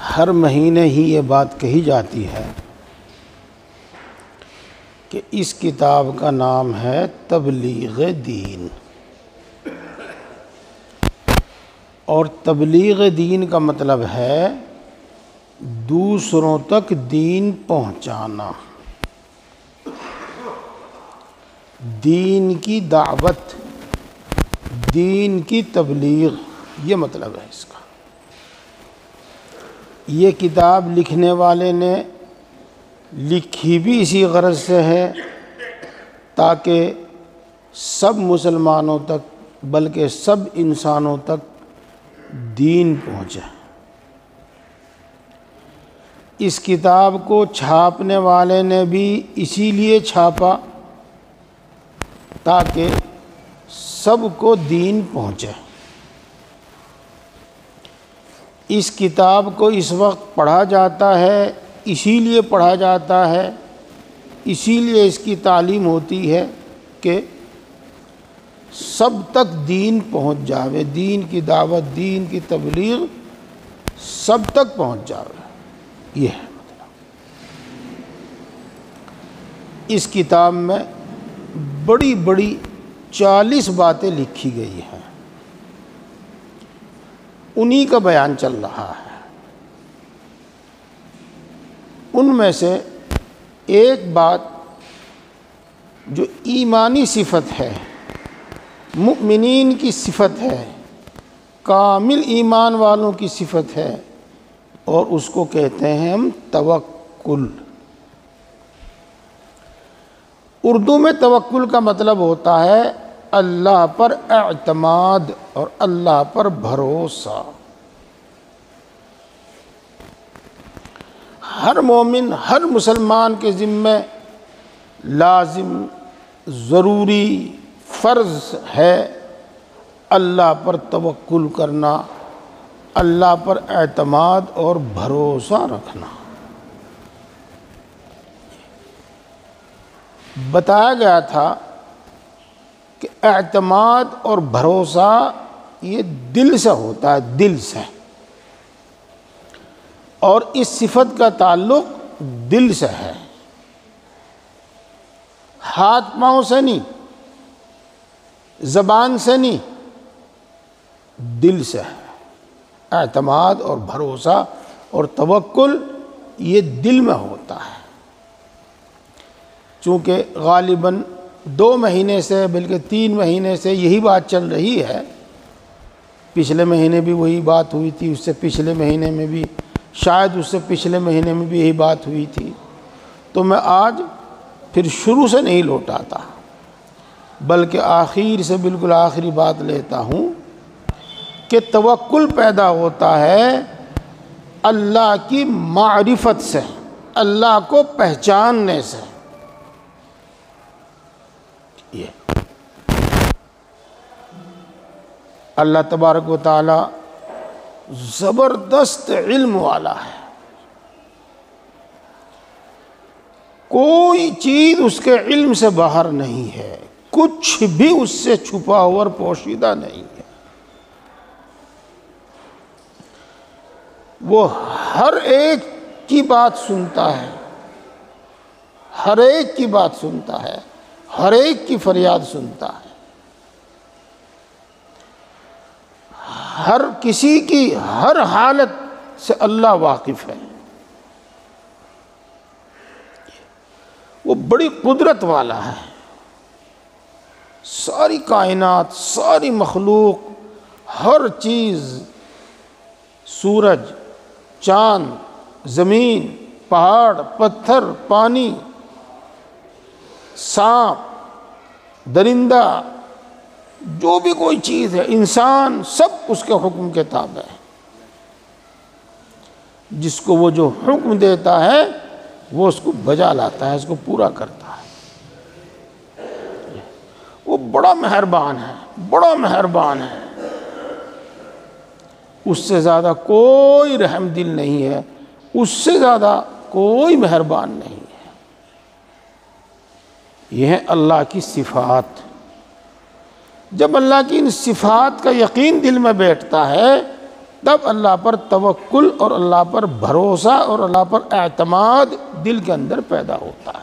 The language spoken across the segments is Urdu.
ہر مہینے ہی یہ بات کہی جاتی ہے کہ اس کتاب کا نام ہے تبلیغ دین، اور تبلیغ دین کا مطلب ہے دوسروں تک دین پہنچانا، دین کی دعوت، دین کی تبلیغ، یہ مطلب ہے اس کا۔ یہ کتاب لکھنے والے نے لکھی بھی اسی غرض سے ہے تاکہ سب مسلمانوں تک بلکہ سب انسانوں تک دین پہنچے۔ اس کتاب کو چھاپنے والے نے بھی اسی لیے چھاپا تاکہ سب کو دین پہنچے۔ اس کتاب کو اس وقت پڑھا جاتا ہے، اسی لیے پڑھا جاتا ہے، اسی لیے اس کی تعلیم ہوتی ہے کہ سب تک دین پہنچ جاوے، دین کی دعوت، دین کی تبلیغ سب تک پہنچ جاوے، یہ ہے مطلب۔ اس کتاب میں بڑی بڑی 40 باتیں لکھی گئی ہیں، انہی کا بیان چل رہا ہے۔ ان میں سے ایک بات جو ایمانی صفت ہے، مؤمنین کی صفت ہے، کامل ایمان والوں کی صفت ہے، اور اس کو کہتے ہیں ہم توکل۔ اردو میں توکل کا مطلب ہوتا ہے اللہ پر اعتماد اور اللہ پر بھروسہ۔ ہر مومن، ہر مسلمان کے ذمہ لازم، ضروری، فرض ہے اللہ پر توکل کرنا، اللہ پر اعتماد اور بھروسہ رکھنا۔ بتایا گیا تھا کہ اعتماد اور بھروسہ یہ دل سے ہوتا ہے، دل سے، اور اس صفت کا تعلق دل سے ہے، ہاتھ پاؤں سے نہیں، زبان سے نہیں، دل سے ہے۔ اعتماد اور بھروسہ اور توکل یہ دل میں ہوتا ہے۔ چونکہ غالباً 2 مہینے سے بلکہ 3 مہینے سے یہی بات چل رہی ہے، پچھلے مہینے بھی وہی بات ہوئی تھی، اس سے پچھلے مہینے میں بھی، شاید اس سے پچھلے مہینے میں بھی یہی بات ہوئی تھی، تو میں آج پھر شروع سے نہیں لوٹاتا بلکہ آخر سے بالکل آخری بات لیتا ہوں کہ توکل پیدا ہوتا ہے اللہ کی معرفت سے، اللہ کو پہچاننے سے۔ یہ اللہ تبارک و تعالی زبردست علم والا ہے، کوئی چیز اس کے علم سے باہر نہیں ہے، کچھ بھی اس سے چھپا ہوا اور پوشیدہ نہیں ہے۔ وہ ہر ایک کی بات سنتا ہے، ہر ایک کی بات سنتا ہے، ہر ایک کی فریاد سنتا ہے، ہر کسی کی ہر حالت سے اللہ واقف ہے۔ وہ بڑی قدرت والا ہے، ساری کائنات، ساری مخلوق، ہر چیز، سورج، چاند، زمین، پہاڑ، پتھر، پانی، سانپ، درندہ، جو بھی کوئی چیز ہے، انسان، سب اس کے حکم کے تابع ہے۔ جس کو وہ جو حکم دیتا ہے وہ اس کو بجا لاتا ہے، اس کو پورا کرتا ہے۔ وہ بڑا مہربان ہے، بڑا مہربان ہے، اس سے زیادہ کوئی رحم دل نہیں ہے، اس سے زیادہ کوئی مہربان نہیں ہے۔ یہ ہے اللہ کی صفات۔ جب اللہ کی ان صفات کا یقین دل میں بیٹھتا ہے تب اللہ پر توکل اور اللہ پر بھروسہ اور اللہ پر اعتماد دل کے اندر پیدا ہوتا ہے،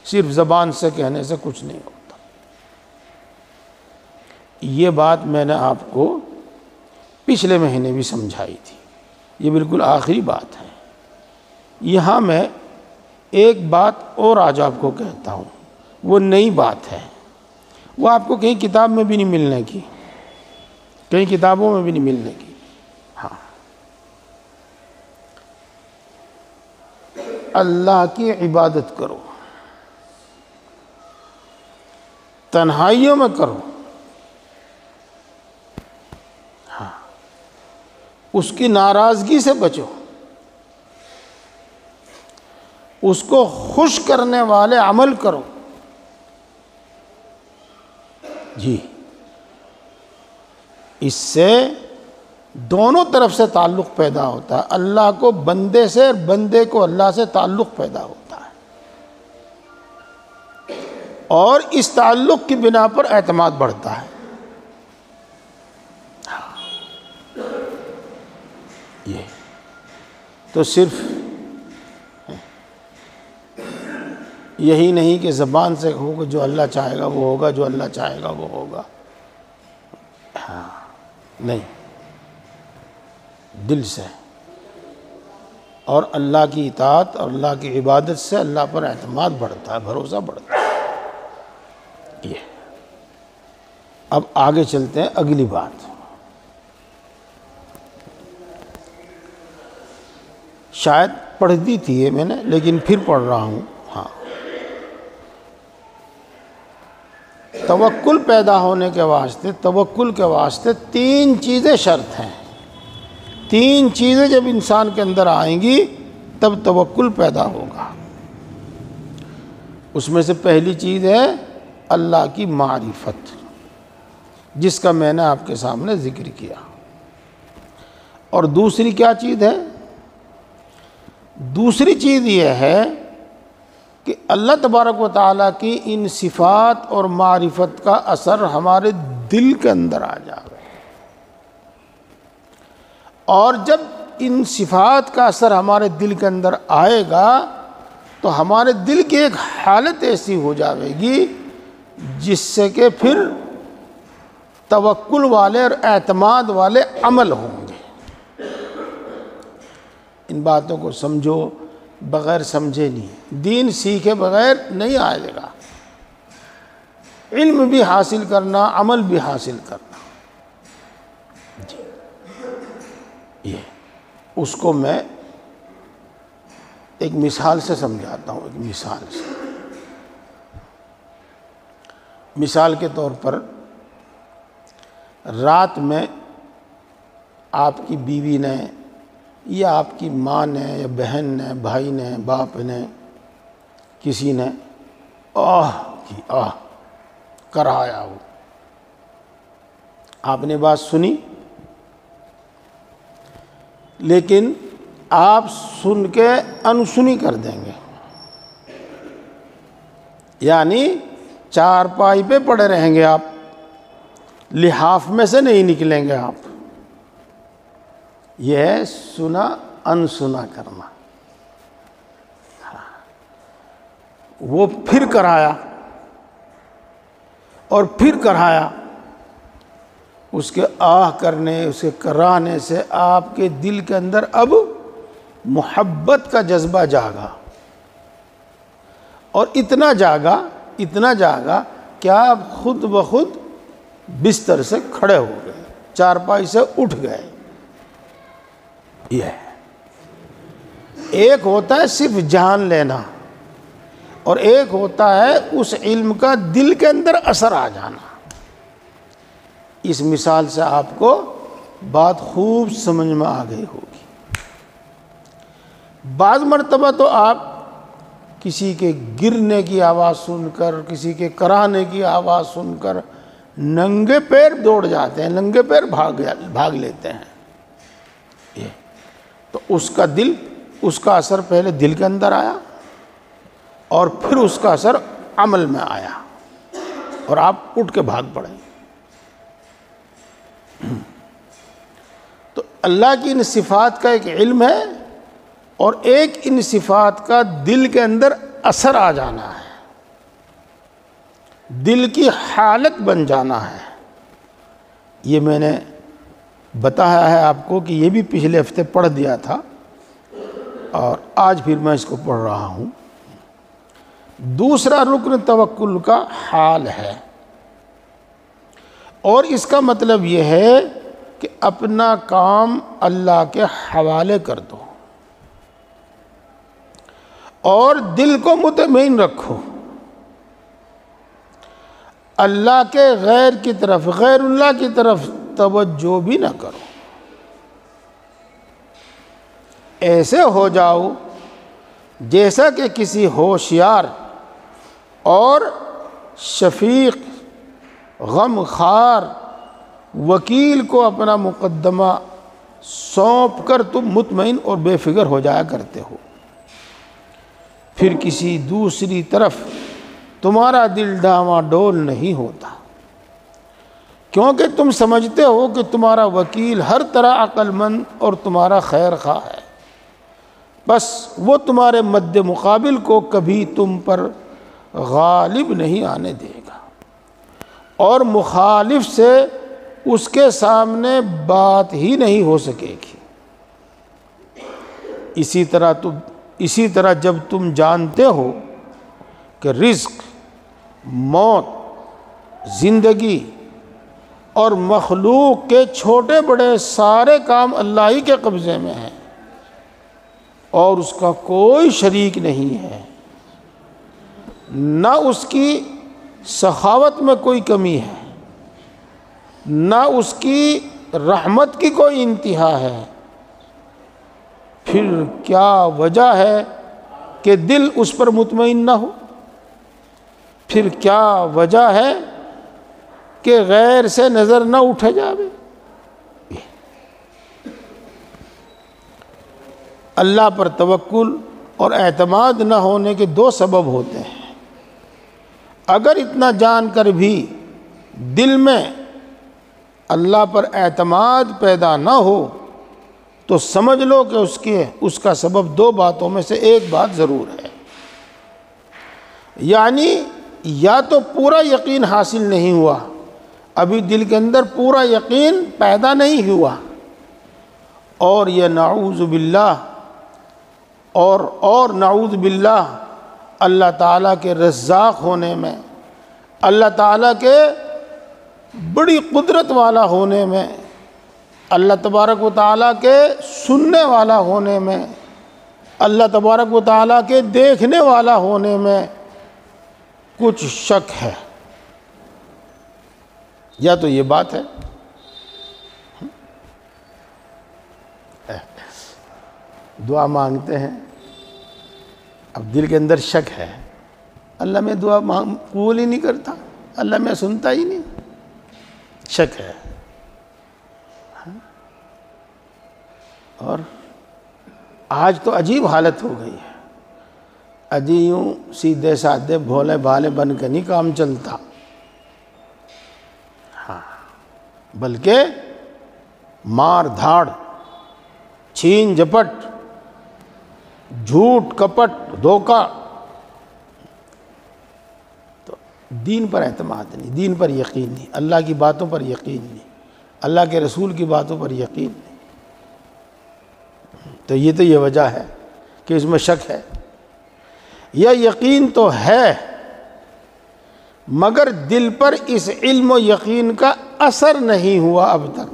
صرف زبان سے کہنے سے کچھ نہیں ہوتا۔ یہ بات میں نے آپ کو پچھلے مہینے بھی سمجھائی تھی، یہ بالکل آخری بات ہے۔ یہاں میں ایک بات اور آج آپ کو کہتا ہوں، وہ نئی بات ہے، وہ آپ کو کہیں کتاب میں بھی نہیں ملنے کی، کہیں کتابوں میں بھی نہیں ملنے کی۔ ہاں، اللہ کی عبادت کرو، تنہائیوں میں کرو، ہاں، اس کی ناراضگی سے بچو، اس کو خوش کرنے والے عمل کرو۔ جی، اس سے دونوں طرف سے تعلق پیدا ہوتا ہے، اللہ کو بندے سے اور بندے کو اللہ سے تعلق پیدا ہوتا ہے، اور اس تعلق کی بنا پر اعتماد بڑھتا ہے۔ یہ تو صرف یہی نہیں کہ زبان سے ہوگا، جو اللہ چاہے گا وہ ہوگا، جو اللہ چاہے گا وہ ہوگا، ہاں، نہیں، دل سے اور اللہ کی اطاعت اور اللہ کی عبادت سے اللہ پر اعتماد بڑھتا ہے، بھروسہ بڑھتا ہے۔ یہ اب آگے چلتے ہیں، اگلی بات شاید پڑھ دی تھی یہ میں نے، لیکن پھر پڑھ رہا ہوں۔ ہاں، توکل پیدا ہونے کے واسطے، توکل کے واسطے تین چیزیں شرط ہیں، تین چیزیں جب انسان کے اندر آئیں گی تب توکل پیدا ہوگا۔ اس میں سے پہلی چیز ہے اللہ کی معرفت، جس کا میں نے آپ کے سامنے ذکر کیا، اور دوسری کیا چیز ہے؟ دوسری چیز یہ ہے کہ اللہ تبارک و تعالیٰ کی ان صفات اور معرفت کا اثر ہمارے دل کے اندر آ جائے، اور جب ان صفات کا اثر ہمارے دل کے اندر آئے گا تو ہمارے دل کی ایک حالت ایسی ہو جائے گی جس سے کہ پھر توکل والے اور اعتماد والے عمل ہوں گے۔ ان باتوں کو سمجھو، بغیر سمجھے نہیں، دین سیکھے بغیر نہیں آئے گا، علم بھی حاصل کرنا، عمل بھی حاصل کرنا۔ جی، یہ اس کو میں ایک مثال سے سمجھاتا ہوں، ایک مثال سے۔ مثال کے طور پر رات میں آپ کی بیوی نے یا آپ کی ماں نے یا بہن نے، بھائی نے، باپ نے، کسی نے آہ کی آہ کرایا ہو، آپ نے بات سنی، لیکن آپ سن کے انسنی کر دیں گے، یعنی چارپائی پہ پڑے رہیں گے، آپ لحاف میں سے نہیں نکلیں گے آپ۔ یہ ہے سنا انسنا کرنا۔ وہ پھر کرایا اور پھر کرایا، اس کے آہ کرنے، اس کے کرانے سے آپ کے دل کے اندر اب محبت کا جذبہ جاگا، اور اتنا جاگا کہ آپ خود بخود بستر سے کھڑے ہو گئے، چارپائی سے اٹھ گئے۔ یہ ایک ہوتا ہے صرف جان لینا، اور ایک ہوتا ہے اس علم کا دل کے اندر اثر آ جانا۔ اس مثال سے آپ کو بات خوب سمجھ میں آ گئی ہوگی۔ بعض مرتبہ تو آپ کسی کے گرنے کی آواز سن کر، کسی کے کرانے کی آواز سن کر ننگے پیر دوڑ جاتے ہیں، ننگے پیر بھاگ لیتے ہیں۔ یہ تو اس کا دل، اس کا اثر پہلے دل کے اندر آیا، اور پھر اس کا اثر عمل میں آیا، اور آپ اٹھ کے بھاگ پڑے۔ تو اللہ کی ان صفات کا ایک علم ہے اور ایک ان صفات کا دل کے اندر اثر آ جانا ہے، دل کی حالت بن جانا ہے۔ یہ میں نے بتایا ہے آپ کو کہ یہ بھی پچھلے ہفتے پڑھ دیا تھا اور آج پھر میں اس کو پڑھ رہا ہوں۔ دوسرا رکن توکل کا حال ہے، اور اس کا مطلب یہ ہے کہ اپنا کام اللہ کے حوالے کر دو اور دل کو مطمئن رکھو، اللہ کے غیر کی طرف، غیر اللہ کی طرف توجہ بھی نہ کرو۔ ایسے ہو جاؤ جیسا کہ کسی ہوشیار اور شفیق غم خوار وکیل کو اپنا مقدمہ سونپ کر تم مطمئن اور بے فکر ہو جایا کرتے ہو، پھر کسی دوسری طرف تمہارا دل ڈاواڈول نہیں ہوتا، کیونکہ تم سمجھتے ہو کہ تمہارا وکیل ہر طرح عقل مند اور تمہارا خیر خواہ ہے، بس وہ تمہارے مد مقابل کو کبھی تم پر غالب نہیں آنے دے گا اور مخالف سے اس کے سامنے بات ہی نہیں ہو سکے گی۔ اسی طرح جب تم جانتے ہو کہ رزق، موت، زندگی اور مخلوق کے چھوٹے بڑے سارے کام اللہ ہی کے قبضے میں ہیں اور اس کا کوئی شریک نہیں ہے، نہ اس کی سخاوت میں کوئی کمی ہے، نہ اس کی رحمت کی کوئی انتہا ہے، پھر کیا وجہ ہے کہ دل اس پر مطمئن نہ ہو؟ پھر کیا وجہ ہے کہ غیر سے نظر نہ اٹھے جاوے؟ اللہ پر توکل اور اعتماد نہ ہونے کے دو سبب ہوتے ہیں۔ اگر اتنا جان کر بھی دل میں اللہ پر اعتماد پیدا نہ ہو تو سمجھ لو کہ اس کا سبب دو باتوں میں سے ایک بات ضرور ہے، یعنی یا تو پورا یقین حاصل نہیں ہوا، ابھی دل کے اندر پورا یقین پیدا نہیں ہوا، اور یہ نعوذ باللہ اور نعوذ باللہ اللہ تعالیٰ کے رزاق ہونے میں، اللہ تعالیٰ کے بڑی قدرت والا ہونے میں، اللہ تبارک و تعالیٰ کے سننے والا ہونے میں، اللہ تبارک و تعالیٰ کے دیکھنے والا ہونے میں کچھ شک ہے، یا تو یہ بات ہے دعا مانگتے ہیں، اب دل کے اندر شک ہے، اللہ میں دعا قبول ہی نہیں کرتا، اللہ میں سنتا ہی نہیں، شک ہے۔ اور آج تو عجیب حالت ہو گئی ہے، اجی یوں سیدھے سادھے بھولے بھالے بن کے نہیں کام چلتا، ہاں، بلکہ مار دھاڑ، چھین جھپٹ، جھوٹ کپٹ دھوکہ، تو دین پر اعتماد نہیں، دین پر یقین نہیں، اللہ کی باتوں پر یقین نہیں، اللہ کے رسول کی باتوں پر یقین نہیں، تو یہ وجہ ہے کہ اس میں شک ہے، یا یقین تو ہے مگر دل پر اس علم و یقین کا اثر نہیں ہوا اب تک،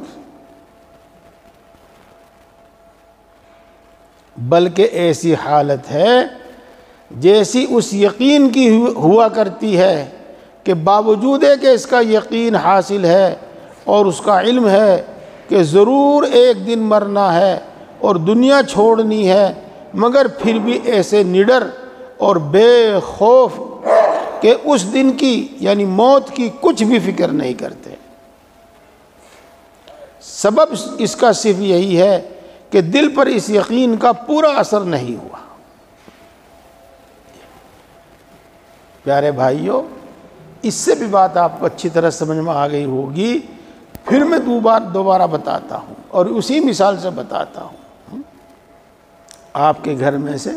بلکہ ایسی حالت ہے جیسی اس یقین کی ہوا کرتی ہے کہ باوجود ہے کہ اس کا یقین حاصل ہے اور اس کا علم ہے کہ ضرور ایک دن مرنا ہے اور دنیا چھوڑنی ہے، مگر پھر بھی ایسے نڈر اور بے خوف کہ اس دن کی یعنی موت کی کچھ بھی فکر نہیں کرتے۔ سبب اس کا صرف یہی ہے کہ دل پر اس یقین کا پورا اثر نہیں ہوا۔ پیارے بھائیوں، اس سے بھی بات آپ کو اچھی طرح سمجھ میں آ گئی ہوگی پھر میں دوبارہ بتاتا ہوں اور اسی مثال سے بتاتا ہوں۔ آپ کے گھر میں سے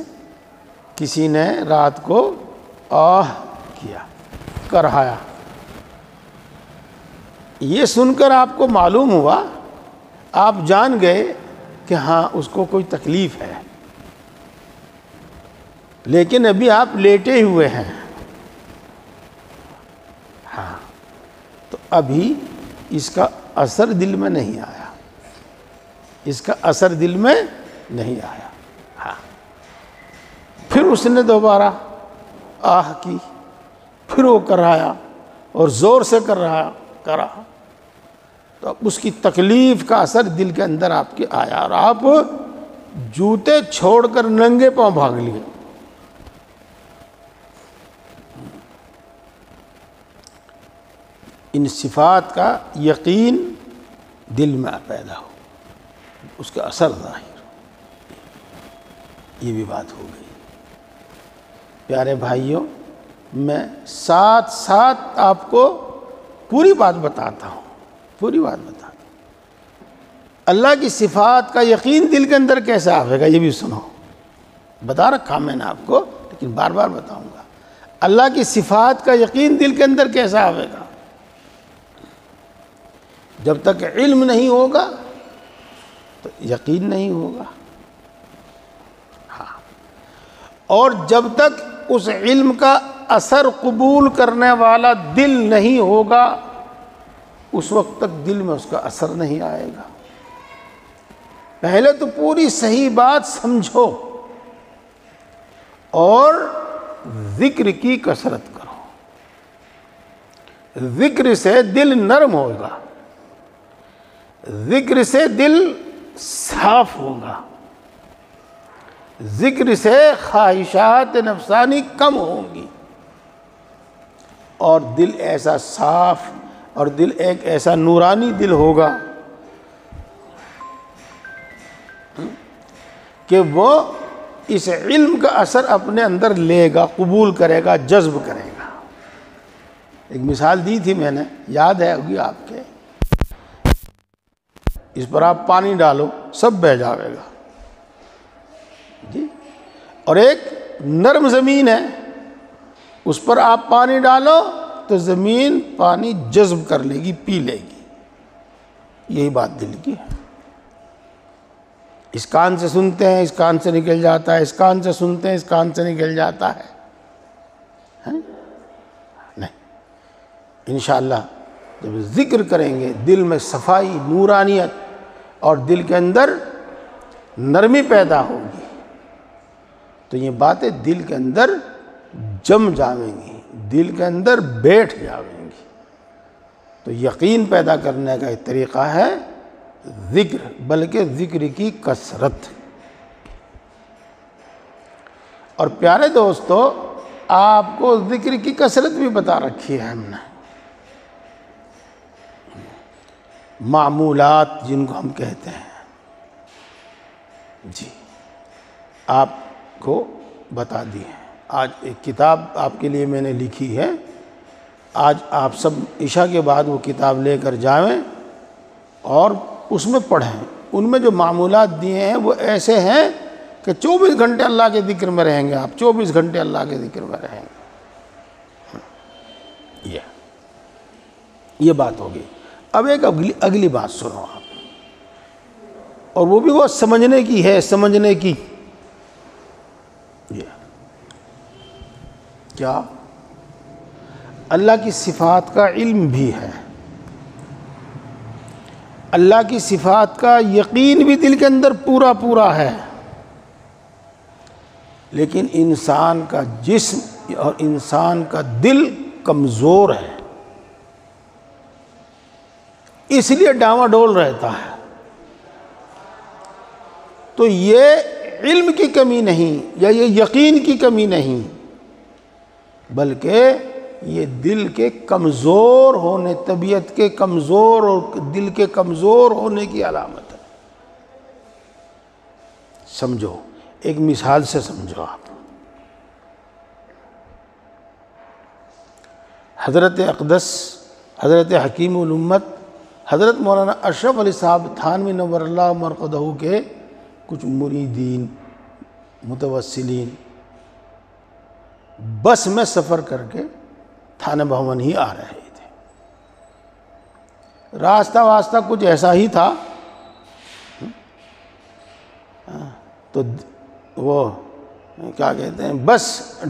کسی نے رات کو آہ کیا، کرہایا، یہ سن کر آپ کو معلوم ہوا، آپ جان گئے کہ ہاں اس کو کوئی تکلیف ہے، لیکن ابھی آپ لیٹے ہوئے ہیں، ہاں، تو ابھی اس کا اثر دل میں نہیں آیا، اس کا اثر دل میں نہیں آیا، ہاں۔ پھر اس نے دوبارہ آہ کی، پھر وہ کرایا اور زور سے کرا، تو اب اس کی تکلیف کا اثر دل کے اندر آپ کے آیا اور آپ جوتے چھوڑ کر ننگے پاؤں بھاگ لیے۔ ان صفات کا یقین دل میں پیدا ہو، اس کا اثر ظاہر ہو، یہ بھی بات ہو گئی۔ پیارے بھائیوں، میں ساتھ ساتھ آپ کو پوری بات بتاتا ہوں، اللہ کی صفات کا یقین دل کے اندر کیسے آئے گا، یہ بھی سنو۔ بتا رکھا میں نے آپ کو، لیکن بار بار بتاؤں گا۔ اللہ کی صفات کا یقین دل کے اندر کیسے آئے گا؟ جب تک علم نہیں ہوگا تو یقین نہیں ہوگا، ہاں، اور جب تک اس علم کا اثر قبول کرنے والا دل نہیں ہوگا اس وقت تک دل میں اس کا اثر نہیں آئے گا۔ پہلے تو پوری صحیح بات سمجھو اور ذکر کی کثرت کرو، ذکر سے دل نرم ہوگا، ذکر سے دل صاف ہوگا، ذکر سے خواہشات نفسانی کم ہوں گی، اور دل ایسا صاف اور دل ایک ایسا نورانی دل ہوگا کہ وہ اس علم کا اثر اپنے اندر لے گا، قبول کرے گا، جذب کرے گا۔ ایک مثال دی تھی میں نے، یاد ہے ہوگی آپ کے، اس پر آپ پانی ڈالو سب بہہ جاوے گا جی، اور ایک نرم زمین ہے، اس پر آپ پانی ڈالو تو زمین پانی جذب کر لے گی، پی لے گی۔ یہی بات دل کی ہے۔ اس کان سے سنتے ہیں، اس کان سے نکل جاتا ہے، اس کان سے سنتے ہیں، اس کان سے نکل جاتا ہے، نہیں۔ انشاءاللہ جب ذکر کریں گے، دل میں صفائی، نورانیت اور دل کے اندر نرمی پیدا ہوگی، تو یہ باتیں دل کے اندر جم جاویں گی، دل کے اندر بیٹھ جاویں گی۔ تو یقین پیدا کرنے کا ایک طریقہ ہے ذکر، بلکہ ذکر کی کثرت۔ اور پیارے دوستو، آپ کو ذکر کی کثرت بھی بتا رکھی ہے ہم نے، معمولات جن کو ہم کہتے ہیں، جی آپ کو بتا دی ہے۔ آج ایک کتاب آپ کے لیے میں نے لکھی ہے، آج آپ سب عشاء کے بعد وہ کتاب لے کر جائیں اور اس میں پڑھیں۔ ان میں جو معمولات دیے ہیں وہ ایسے ہیں کہ 24 گھنٹے اللہ کے ذکر میں رہیں گے، آپ 24 گھنٹے اللہ کے ذکر میں رہیں گے۔ یہ بات ہوگی۔ اب ایک اگلی بات سنو آپ، اور وہ بھی وہ سمجھنے کی ہے، سمجھنے کی۔ کیا؟ اللہ کی صفات کا علم بھی ہے، اللہ کی صفات کا یقین بھی دل کے اندر پورا ہے، لیکن انسان کا جسم اور انسان کا دل کمزور ہے، اس لیے ڈاواڈول رہتا ہے۔ تو یہ علم کی کمی نہیں یا یہ یقین کی کمی نہیں، بلکہ یہ دل کے کمزور ہونے، طبیعت کے کمزور اور دل کے کمزور ہونے کی علامت ہے۔ سمجھو، ایک مثال سے سمجھو آپ۔ حضرت اقدس، حضرت حکیم الامت حضرت مولانا اشرف علی صاحب تھانوی نور اللہ مرقدہ کے کچھ مریدین متوسلین بس میں سفر کر کے تھانہ بھون ہی آ رہے تھے. راستہ واسطہ کچھ ایسا ہی تھا تو وہ کیا کہتے ہیں بس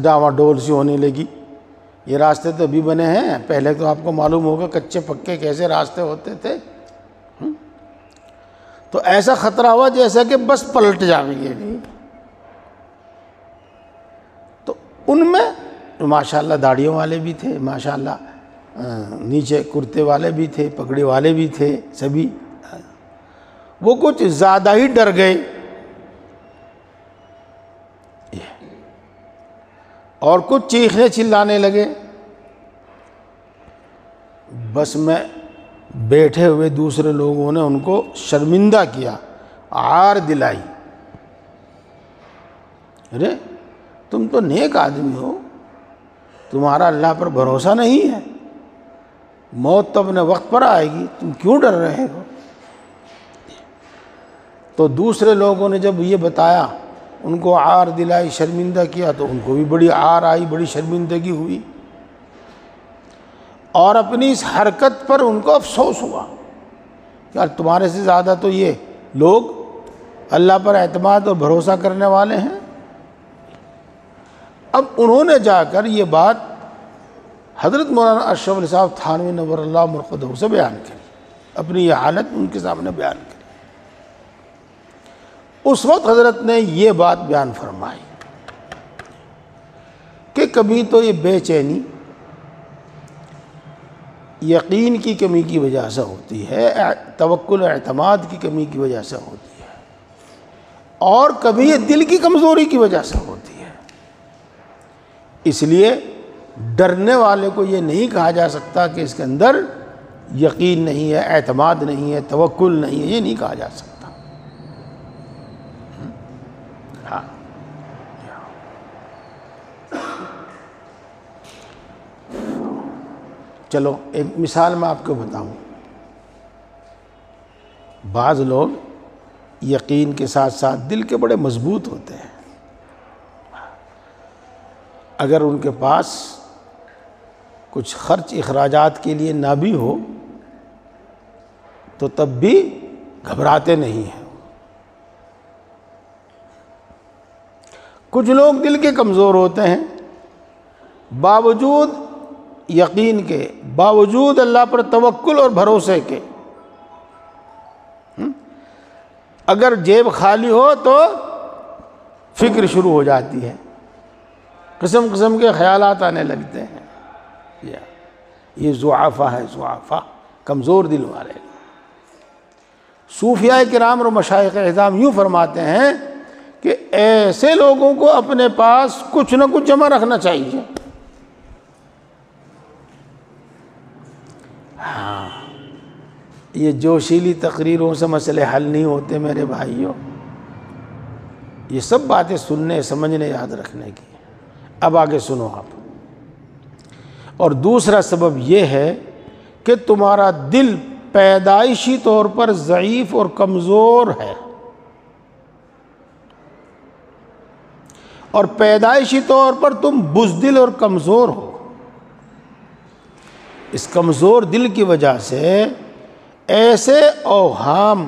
ڈاواں ڈول سی ہونے لگی. یہ راستے تو ابھی بنے ہیں، پہلے تو آپ کو معلوم ہوگا کچے پکے کیسے راستے ہوتے تھے. تو ایسا خطرہ ہوا جیسا کہ بس پلٹ جائے گی. تو ان میں ماشاءاللہ داڑھیوں والے بھی تھے، ماشاءاللہ نیچے کرتے والے بھی تھے، پگڑی والے بھی تھے، سبھی. وہ کچھ زیادہ ہی ڈر گئے اور کچھ چیخنے چلانے لگے. بس میں بیٹھے ہوئے دوسرے لوگوں نے ان کو شرمندہ کیا، عار دلائی. ارے تم تو نیک آدمی ہو، تمہارا اللہ پر بھروسہ نہیں ہے، موت تو اپنے وقت پر آئے گی، تم کیوں ڈر رہے ہو؟ تو دوسرے لوگوں نے جب یہ بتایا، ان کو عار دلائی، شرمندہ کیا، تو ان کو بھی بڑی عار آئی، بڑی شرمندگی ہوئی. اور اپنی اس حرکت پر ان کو افسوس ہوا کہ یار تمہارے سے زیادہ تو یہ لوگ اللہ پر اعتماد اور بھروسہ کرنے والے ہیں. اب انہوں نے جا کر یہ بات حضرت مولانا اشرف علی صاحب تھانوی نور اللہ مرقدہ سے بیان کری، اپنی یہ حالت ان کے سامنے بیان کری. اس وقت حضرت نے یہ بات بیان فرمائی کہ کبھی تو یہ بے چینی یقین کی کمی کی وجہ سے ہوتی ہے، توکل اعتماد کی کمی کی وجہ سے ہوتی ہے، اور کبھی یہ دل کی کمزوری کی وجہ سے ہوتی ہے. اس لیے ڈرنے والے کو یہ نہیں کہا جا سکتا کہ اس کے اندر یقین نہیں ہے، اعتماد نہیں ہے، توکل نہیں ہے، یہ نہیں کہا جا سکتا. ہاں چلو ایک مثال میں آپ کو بتاؤں. بعض لوگ یقین کے ساتھ ساتھ دل کے بڑے مضبوط ہوتے ہیں. اگر ان کے پاس کچھ خرچ اخراجات کے لیے نہ بھی ہو تو تب بھی گھبراتے نہیں ہیں. کچھ لوگ دل کے کمزور ہوتے ہیں، باوجود یقین کے، باوجود اللہ پر توکل اور بھروسے کے، اگر جیب خالی ہو تو فکر شروع ہو جاتی ہے، قسم قسم کے خیالات آنے لگتے ہیں. یہ ضعفاء ہے، ضعفاء کمزور دل والے. صوفیاء کرام اور مشائخ اعظام یوں فرماتے ہیں کہ ایسے لوگوں کو اپنے پاس کچھ نہ کچھ جمع رکھنا چاہیے. ہاں یہ جوشیلی تقریروں سے مسئلے حل نہیں ہوتے میرے بھائیوں. یہ سب باتیں سننے، سمجھنے، یاد رکھنے کی. اب آگے سنو آپ. اور دوسرا سبب یہ ہے کہ تمہارا دل پیدائشی طور پر ضعیف اور کمزور ہے، اور پیدائشی طور پر تم بزدل اور کمزور ہو. اس کمزور دل کی وجہ سے ایسے اوہام،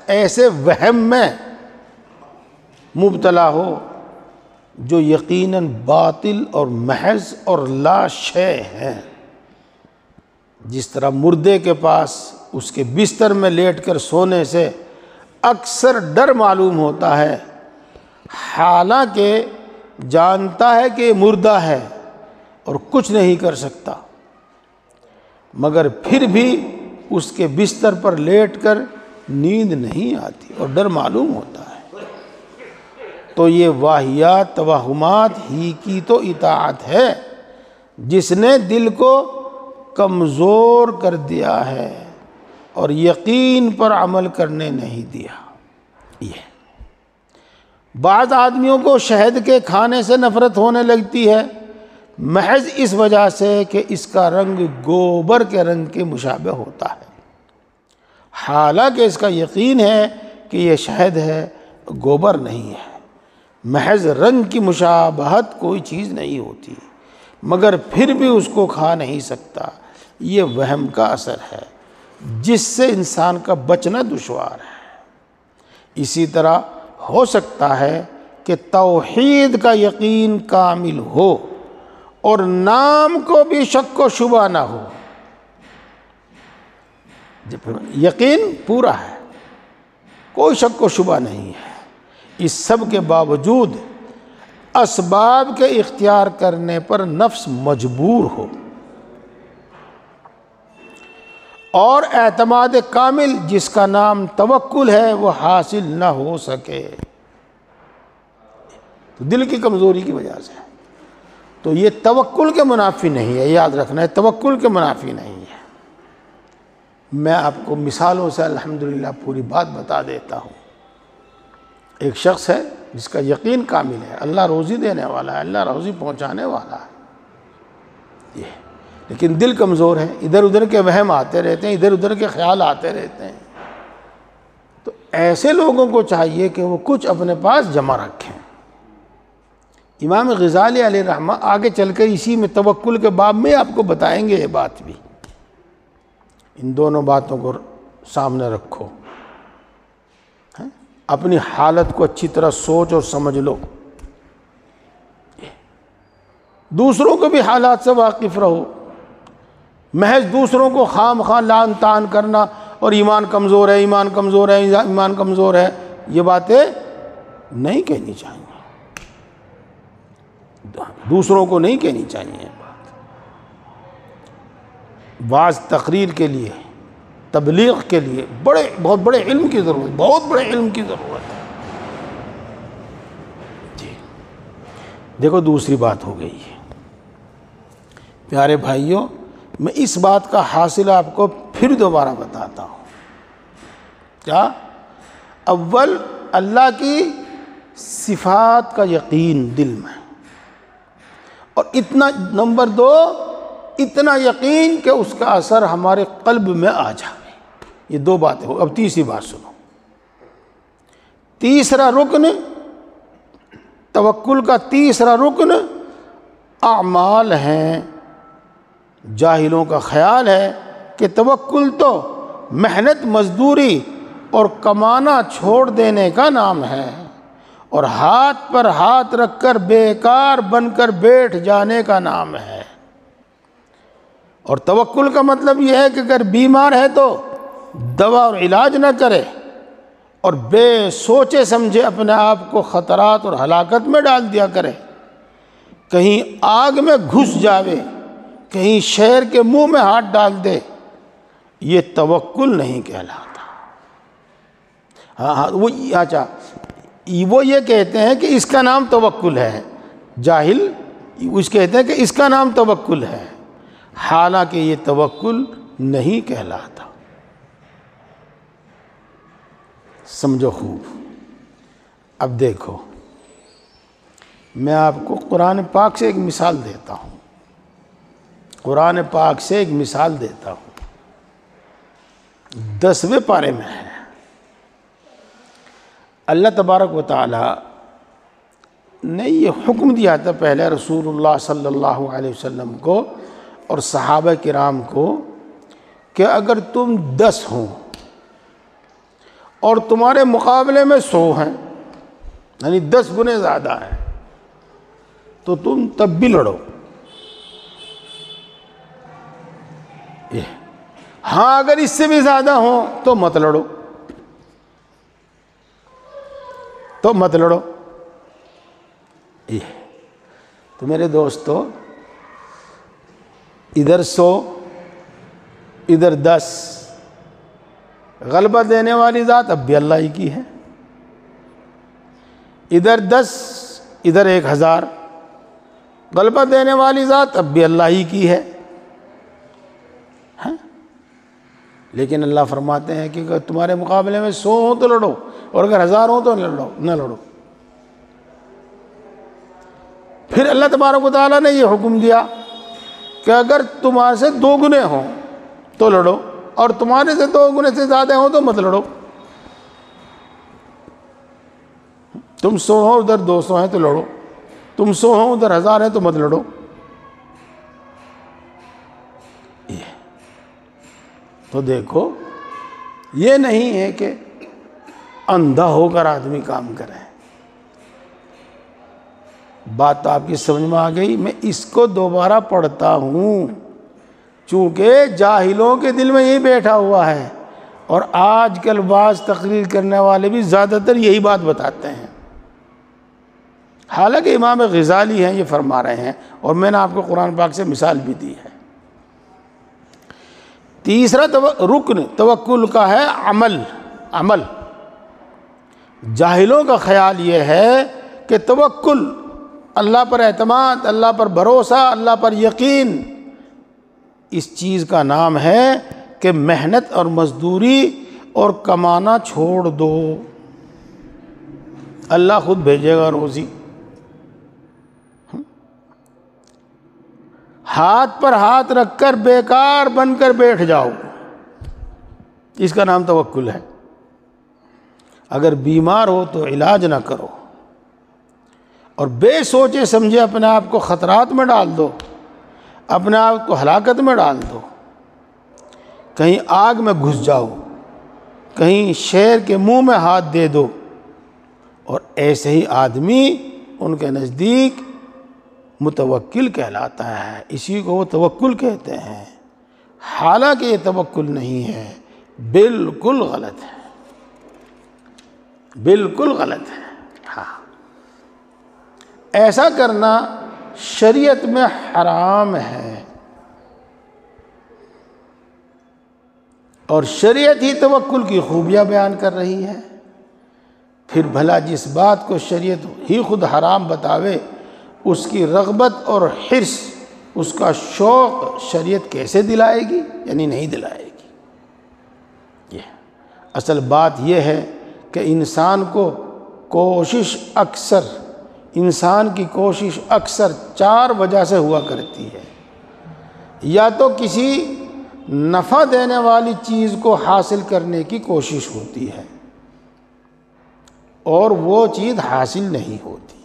ایسے وہم میں مبتلا ہو جو یقیناً باطل اور محض اور لا شے ہیں. جس طرح مردے کے پاس اس کے بستر میں لیٹ کر سونے سے اکثر ڈر معلوم ہوتا ہے، حالانکہ جانتا ہے کہ یہ مردہ ہے اور کچھ نہیں کر سکتا، مگر پھر بھی اس کے بستر پر لیٹ کر نیند نہیں آتی اور ڈر معلوم ہوتا ہے. تو یہ واہیات توہمات ہی کی تو اطاعت ہے جس نے دل کو کمزور کر دیا ہے اور یقین پر عمل کرنے نہیں دیا. یہ بعض آدمیوں کو شہد کے کھانے سے نفرت ہونے لگتی ہے محض اس وجہ سے کہ اس کا رنگ گوبر کے رنگ کے مشابہ ہوتا ہے. حالانکہ اس کا یقین ہے کہ یہ شہد ہے، گوبر نہیں ہے، محض رنگ کی مشابہت کوئی چیز نہیں ہوتی، مگر پھر بھی اس کو کھا نہیں سکتا۔ یہ وہم کا اثر ہے جس سے انسان کا بچنا دشوار ہے۔ اسی طرح ہو سکتا ہے کہ توحید کا یقین کامل ہو اور نام کو بھی شک و شبہ نہ ہو، یقین پورا ہے، کوئی شک و شبہ نہیں ہے، اس سب کے باوجود اسباب کے اختیار کرنے پر نفس مجبور ہو اور اعتماد کامل جس کا نام توکل ہے وہ حاصل نہ ہو سکے، تو دل کی کمزوری کی وجہ سے۔ تو یہ توکل کے منافی نہیں ہے، یاد رکھنا ہے، توکل کے منافی نہیں ہے۔ میں آپ کو مثالوں سے الحمدللہ پوری بات بتا دیتا ہوں۔ ایک شخص ہے جس کا یقین کامل ہے، اللہ روزی دینے والا ہے، اللہ روزی پہنچانے والا ہے، لیکن دل کمزور ہے، ادھر ادھر کے وہم آتے رہتے ہیں، ادھر ادھر کے خیال آتے رہتے ہیں۔ تو ایسے لوگوں کو چاہیے کہ وہ کچھ اپنے پاس جمع رکھیں۔ امام غزالی علیہ رحمہ آگے چل کر اسی میں توکل کے باب میں آپ کو بتائیں گے یہ بات بھی۔ ان دونوں باتوں کو سامنے رکھو، اپنی حالت کو اچھی طرح سوچ اور سمجھ لو، دوسروں کو بھی حالات سے واقف رہو۔ محض دوسروں کو خام خواہ لعن طعن کرنا اور ایمان کمزور ہے، ایمان کمزور ہے، ایمان کمزور ہے، یہ باتیں نہیں کہنی چاہیے، دوسروں کو نہیں کہنی چاہیے۔ بعض تقریر کے لیے، تبلیغ کے لیے بہت بڑے علم کی ضرورت، بہت بڑے علم کی ضرورت ہے۔ جی دیکھو دوسری بات ہو گئی ہے، پیارے بھائیوں، میں اس بات کا حاصل آپ کو پھر دوبارہ بتاتا ہوں۔ کیا؟ اول اللہ کی صفات کا یقین دل میں، اور اتنا، نمبر دو، اتنا یقین کہ اس کا اثر ہمارے قلب میں آ جائے۔ یہ دو باتیں ہو۔ اب تیسری بات سنو، تیسرا رکن، توکل کا تیسرا رکن اعمال ہیں۔ جاہلوں کا خیال ہے کہ توکل تو محنت مزدوری اور کمانا چھوڑ دینے کا نام ہے، اور ہاتھ پر ہاتھ رکھ کر بیکار بن کر بیٹھ جانے کا نام ہے۔ اور توکل کا مطلب یہ ہے کہ اگر بیمار ہے تو دوا اور علاج نہ کرے اور بے سوچے سمجھے اپنے آپ کو خطرات اور ہلاکت میں ڈال دیا کرے، کہیں آگ میں گھس جاوے، کہیں شیر کے منہ میں ہاتھ ڈال دے، یہ توکل نہیں کہلاتا۔ وہ یہ کہتے ہیں کہ اس کا نام توکل ہے، جاہل اس کہتے ہیں کہ اس کا نام توکل ہے، حالانکہ یہ توکل نہیں کہلاتا۔ سمجھو خوب۔ اب دیکھو، میں آپ کو قرآن پاک سے ایک مثال دیتا ہوں، قرآن پاک سے ایک مثال دیتا ہوں، 10ویں پارے میں ہے۔ اللہ تبارک و تعالی نے یہ حکم دیا تھا پہلے رسول اللہ صلی اللہ علیہ وسلم کو اور صحابہ کرام کو کہ اگر تم 10 ہوں اور تمہارے مقابلے میں 100 ہیں، یعنی 10 گنے زیادہ ہیں، تو تم تب بھی لڑو۔ ہاں اگر اس سے بھی زیادہ ہوں تو مت لڑو، تو مت لڑو۔ تو میرے دوستو، ادھر 100 ادھر 10، غلبہ دینے والی ذات اب بھی اللہ ہی کی ہے۔ ادھر 10 ادھر 1000، غلبہ دینے والی ذات اب بھی اللہ ہی کی ہے۔ لیکن اللہ فرماتے ہیں کہ اگر تمہارے مقابلے میں 100 ہوں تو لڑو، اور اگر 1000 ہوں تو نہ لڑو۔ پھر اللہ تبارک و تعالیٰ نے یہ حکم دیا کہ اگر تمہارے سے 2 گنے ہوں تو لڑو، اور تمہارے سے 2 گنے سے زیادہ ہوں تو مت لڑو. تم 100 ہو ادھر 200 ہیں تو لڑو، تم 100 ہو ادھر 1000 ہیں تو مت لڑو. تو دیکھو یہ نہیں ہے کہ اندھا ہو کر آدمی کام کرے. بات تو آپ کی سمجھ میں آ گئی. میں اس کو دوبارہ پڑھتا ہوں چونکہ جاہلوں کے دل میں یہی بیٹھا ہوا ہے، اور آج کل بعض تقریر کرنے والے بھی زیادہ تر یہی بات بتاتے ہیں. حالانکہ امام غزالی ہیں یہ فرما رہے ہیں، اور میں نے آپ کو قرآن پاک سے مثال بھی دی ہے. تیسرا رکن توکل کا ہے عمل. جاہلوں کا خیال یہ ہے کہ توکل، اللہ پر اعتماد، اللہ پر بھروسہ، اللہ پر یقین، اس چیز کا نام ہے کہ محنت اور مزدوری اور کمانا چھوڑ دو، اللہ خود بھیجے گا روزی. ہاتھ پر ہاتھ رکھ کر بیکار بن کر بیٹھ جاؤ، اس کا نام توکل ہے. اگر بیمار ہو تو علاج نہ کرو، اور بے سوچے سمجھے اپنے آپ کو خطرات میں ڈال دو، اپنے آپ کو ہلاکت میں ڈال دو، کہیں آگ میں گھس جاؤ، کہیں شیر کے منہ میں ہاتھ دے دو. اور ایسے ہی آدمی ان کے نزدیک متوکل کہلاتا ہے، اسی کو وہ توکل کہتے ہیں. حالانکہ یہ توکل نہیں ہے، بالکل غلط ہے، بالکل غلط ہے. ہاں، ایسا کرنا شریعت میں حرام ہے، اور شریعت ہی توکل کی خوبیاں بیان کر رہی ہے. پھر بھلا جس بات کو شریعت ہی خود حرام بتاوے، اس کی رغبت اور حرص، اس کا شوق شریعت کیسے دلائے گی؟ یعنی نہیں دلائے گی. یہ اصل بات یہ ہے کہ انسان کی کوشش اکثر 4 وجہ سے ہوا کرتی ہے. یا تو کسی نفع دینے والی چیز کو حاصل کرنے کی کوشش ہوتی ہے اور وہ چیز حاصل نہیں ہوتی،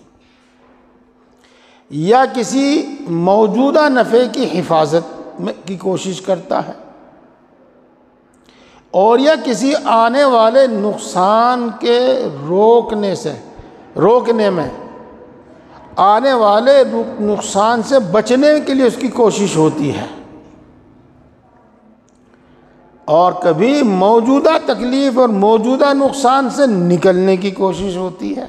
یا کسی موجودہ نفع کی حفاظت کی کوشش کرتا ہے، اور یا کسی آنے والے نقصان کے روکنے میں، آنے والے نقصان سے بچنے کے لیے اس کی کوشش ہوتی ہے، اور کبھی موجودہ تکلیف اور موجودہ نقصان سے نکلنے کی کوشش ہوتی ہے.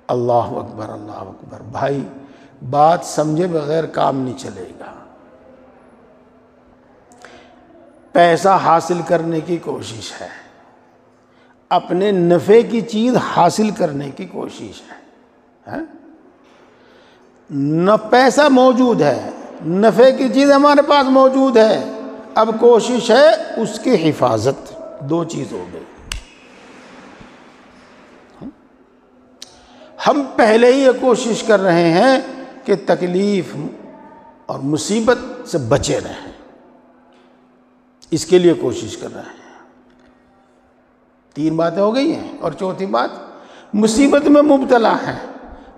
اللہ اکبر، اللہ اکبر. بھائی بات سمجھے بغیر کام نہیں چلے گا. پیسہ حاصل کرنے کی کوشش ہے، اپنے نفع کی چیز حاصل کرنے کی کوشش ہے. نہ پیسہ موجود ہے، نفع کی چیز ہمارے پاس موجود ہے، اب کوشش ہے اس کی حفاظت. 2 چیز ہو گئی. ہم پہلے ہی یہ کوشش کر رہے ہیں کہ تکلیف اور مصیبت سے بچے رہیں، اس کے لیے کوشش کر رہے ہیں. 3 باتیں ہو گئی ہیں، اور چوتھی بات مصیبت میں مبتلا ہے،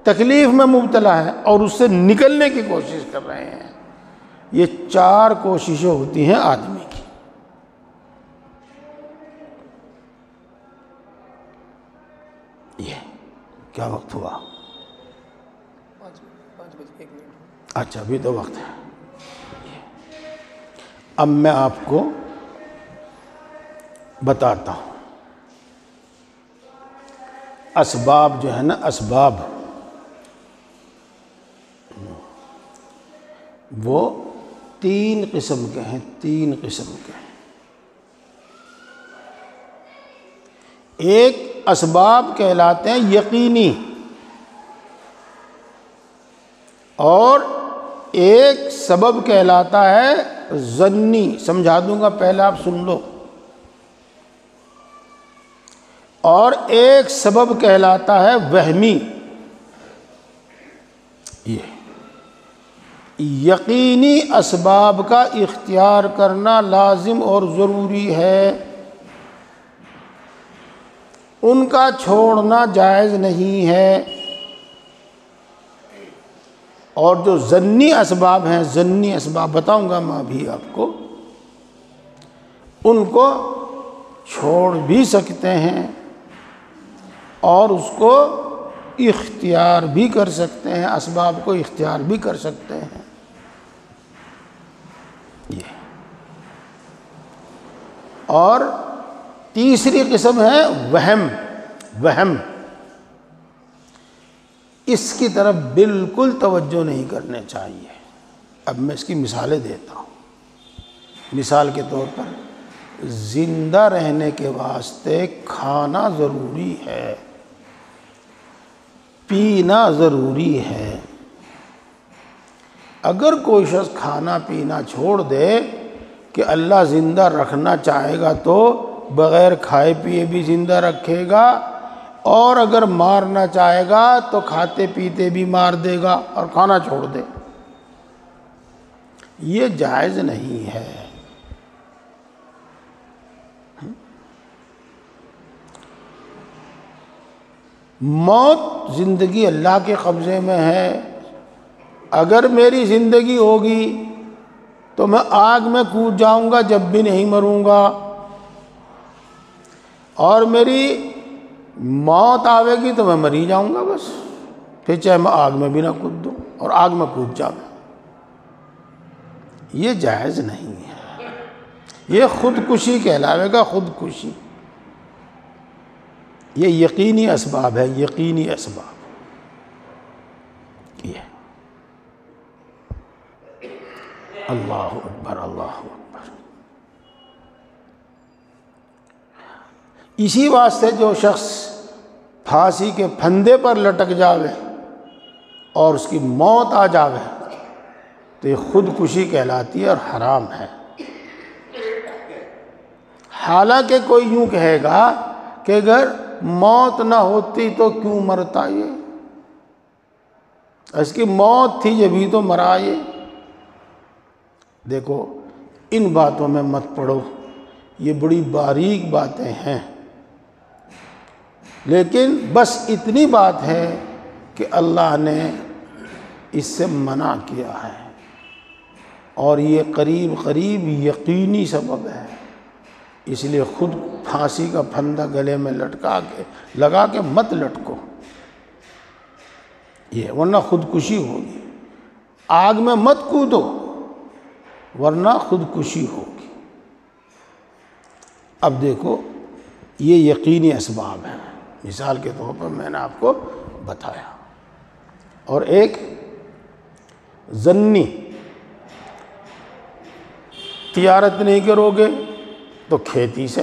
تکلیف میں مبتلا ہے، اور اس سے نکلنے کی کوشش کر رہے ہیں. یہ 4 کوششیں ہوتی ہیں آدمی کی. یہ کیا وقت ہوا؟ 5:01. اچھا ابھی تو وقت ہے. اب میں آپ کو بتاتا ہوں اسباب جو ہے نا، اسباب وہ 3 قسم کے ہیں. 3 قسم کے ہیں. ایک اسباب کہلاتے ہیں یقینی، اور ایک سبب کہلاتا ہے ظنی. سمجھا دوں گا، پہلے آپ سن لو. اور ایک سبب کہلاتا ہے وہمی. یہ یقینی اسباب کا اختیار کرنا لازم اور ضروری ہے، ان کا چھوڑنا جائز نہیں ہے۔ اور جو ظنی اسباب ہیں، ظنی اسباب بتاؤں گا میں ابھی آپ کو، ان کو چھوڑ بھی سکتے ہیں اور اس کو اختیار بھی کر سکتے ہیں، اسباب کو اختیار بھی کر سکتے ہیں۔ یہ اور تیسری قسم ہے وہم۔ وہم اس کی طرف بالکل توجہ نہیں کرنے چاہیے۔ اب میں اس کی مثالیں دیتا ہوں۔ مثال کے طور پر زندہ رہنے کے واسطے کھانا ضروری ہے، پینا ضروری ہے۔ اگر کوئی شخص کھانا پینا چھوڑ دے کہ اللہ زندہ رکھنا چاہے گا تو بغیر کھائے پیے بھی زندہ رکھے گا، اور اگر مارنا چاہے گا تو کھاتے پیتے بھی مار دے گا اور کھانا چھوڑ دے، یہ جائز نہیں ہے۔ موت زندگی اللہ کے قبضے میں ہے۔ اگر میری زندگی ہوگی تو میں آگ میں کود جاؤں گا جب بھی نہیں مروں گا، اور میری موت آوے گی تو میں مر ہی جاؤں گا بس، پھر چاہے میں آگ میں بھی نہ کود دوں اور آگ میں کود جاؤں۔ یہ جائز نہیں ہے، یہ خودکشی کہلاوے گا، خودکشی۔ یہ یقینی اسباب ہے، یقینی اسباب۔ یہ اللہ اکبر، اللہ اکبر۔ اسی واسطے جو شخص پھانسی کے پھندے پر لٹک جاوے اور اس کی موت آ جاوے تو یہ خودکشی کہلاتی ہے اور حرام ہے۔ حالانکہ کوئی یوں کہے گا کہ اگر موت نہ ہوتی تو کیوں مرتا یہ، اس کی موت تھی جبھی تو مرا یہ۔ دیکھو ان باتوں میں مت پڑو، یہ بڑی باریک باتیں ہیں، لیکن بس اتنی بات ہے کہ اللہ نے اس سے منع کیا ہے، اور یہ قریب قریب یقینی سبب ہے، اس لیے خود پھانسی کا پھندا گلے میں لگا کے مت لٹکو، یہ ورنہ خودکشی ہوگی۔ آگ میں مت کودو ورنہ خودکشی ہوگی۔ اب دیکھو یہ یقینی اسباب ہیں، مثال کے طور پر میں نے آپ کو بتایا۔ اور ایک ظنی، تجارت نہیں کرو گے تو کھیتی سے،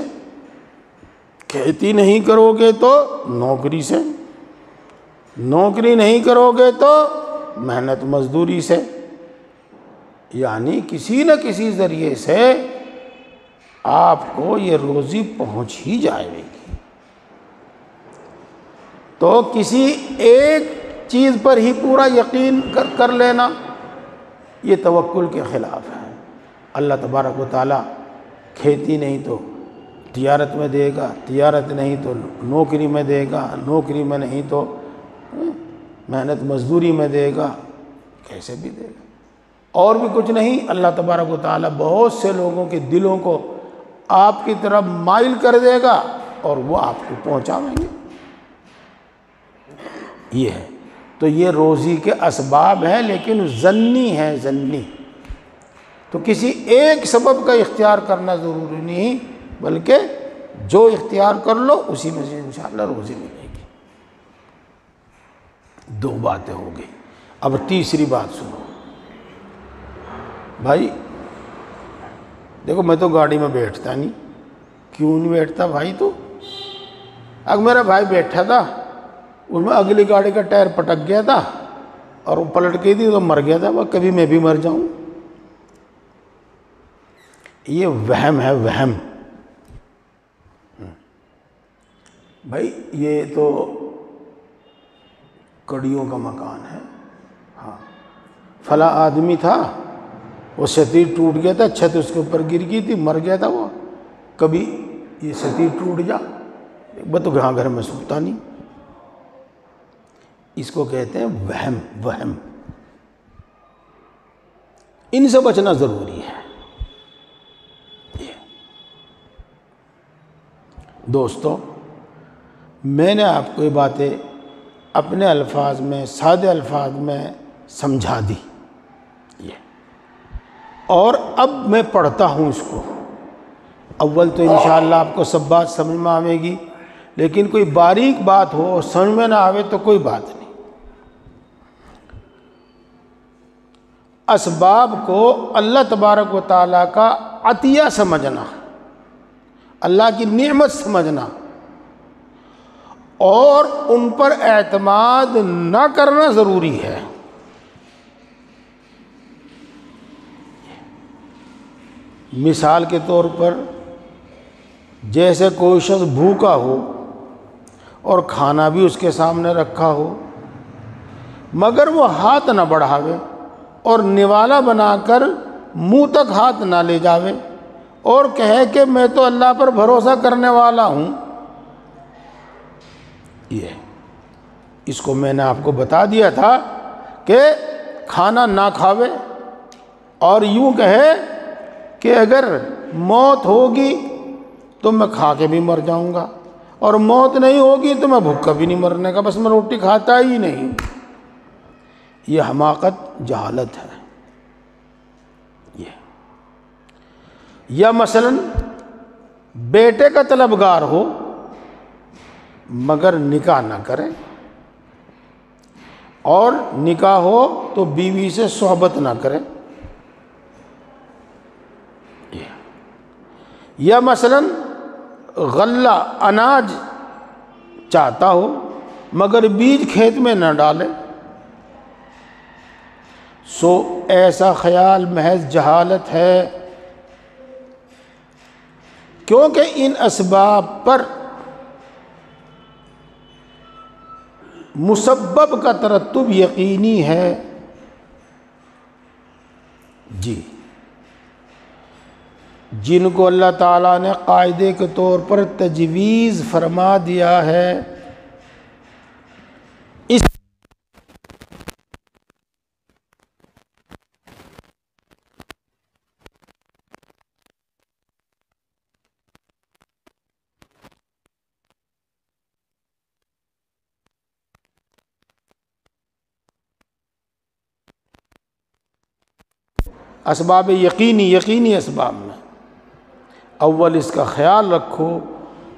کھیتی نہیں کرو گے تو نوکری سے، نوکری نہیں کرو گے تو محنت مزدوری سے، یعنی کسی نہ کسی ذریعے سے آپ کو یہ روزی پہنچ ہی جائے گی۔ تو کسی ایک چیز پر ہی پورا یقین کر لینا یہ توکل کے خلاف ہے۔ اللہ تبارک و تعالیٰ کھیتی نہیں تو تجارت میں دے گا، تجارت نہیں تو نوکری میں دے گا، نوکری میں نہیں تو محنت مزدوری میں دے گا، کیسے بھی دے گا۔ اور بھی کچھ نہیں، اللہ تبارک و تعالیٰ بہت سے لوگوں کے دلوں کو آپ کی طرف مائل کر دے گا اور وہ آپ کو پہنچاویں گے۔ یہ ہے، تو یہ روزی کے اسباب ہیں لیکن ظنی ہے، ظنی۔ تو کسی ایک سبب کا اختیار کرنا ضروری نہیں، بلکہ جو اختیار کر لو اسی میں سے انشاءاللہ روزی ملے گی۔ دو باتیں ہو گئی۔ اب تیسری بات سنو بھائی، دیکھو میں تو گاڑی میں بیٹھتا نہیں، کیوں نہیں بیٹھتا بھائی؟ تو اگر میرا بھائی بیٹھا تھا، اس میں اگلی گاڑی کا ٹائر پٹک گیا تھا اور وہ پلٹ گئی تھی تو مر گیا تھا، کبھی میں بھی مر جاؤں۔ یہ وہم ہے، وہم۔ بھائی یہ تو کڑیوں کا مکان ہے، ہاں فلاں آدمی تھا، وہ ستیر ٹوٹ گیا تھا، چھت اس کے اوپر گر گئی تھی، مر گیا تھا وہ، کبھی یہ ستیر ٹوٹ جا، وہ تو گھر گھر میں سوتا نہیں۔ اس کو کہتے ہیں وہم۔ ان سے بچنا ضروری ہے۔ دوستو، میں نے آپ کو یہ باتیں اپنے الفاظ میں، سادے الفاظ میں سمجھا دی، اور اب میں پڑھتا ہوں اس کو۔ اول تو انشاءاللہ آپ کو سب بات سمجھ میں آئے گی، لیکن کوئی باریک بات ہو اور سمجھ میں نہ آوے تو کوئی بات نہیں۔ اسباب کو اللہ تبارک و تعالیٰ کا عطیہ سمجھنا، اللہ کی نعمت سمجھنا، اور ان پر اعتماد نہ کرنا ضروری ہے۔ مثال کے طور پر، جیسے کوئی شخص بھوکا ہو اور کھانا بھی اس کے سامنے رکھا ہو، مگر وہ ہاتھ نہ بڑھاوے اور نوالا بنا کر منہ تک ہاتھ نہ لے جاوے اور کہے کہ میں تو اللہ پر بھروسہ کرنے والا ہوں، یہ اس کو میں نے آپ کو بتا دیا تھا کہ کھانا نہ کھاوے اور یوں کہے کہ اگر موت ہوگی تو میں کھا کے بھی مر جاؤں گا، اور موت نہیں ہوگی تو میں بھوکا بھی نہیں مرنے کا، بس میں روٹی کھاتا ہی نہیں۔ یہ حماقت، جہالت ہے یہ۔ یا مثلا بیٹے کا طلبگار ہو مگر نکاح نہ کرے، اور نکاح ہو تو بیوی سے صحبت نہ کرے۔ یا مثلا غلہ، اناج چاہتا ہو مگر بیج کھیت میں نہ ڈالے، سو ایسا خیال محض جہالت ہے، کیونکہ ان اسباب پر مسبب کا ترتب یقینی ہے۔ جی، جن کو اللہ تعالیٰ نے قاعدے کے طور پر تجویز فرما دیا ہے، اس اسباب یقینی اسباب میں اول اس کا خیال رکھو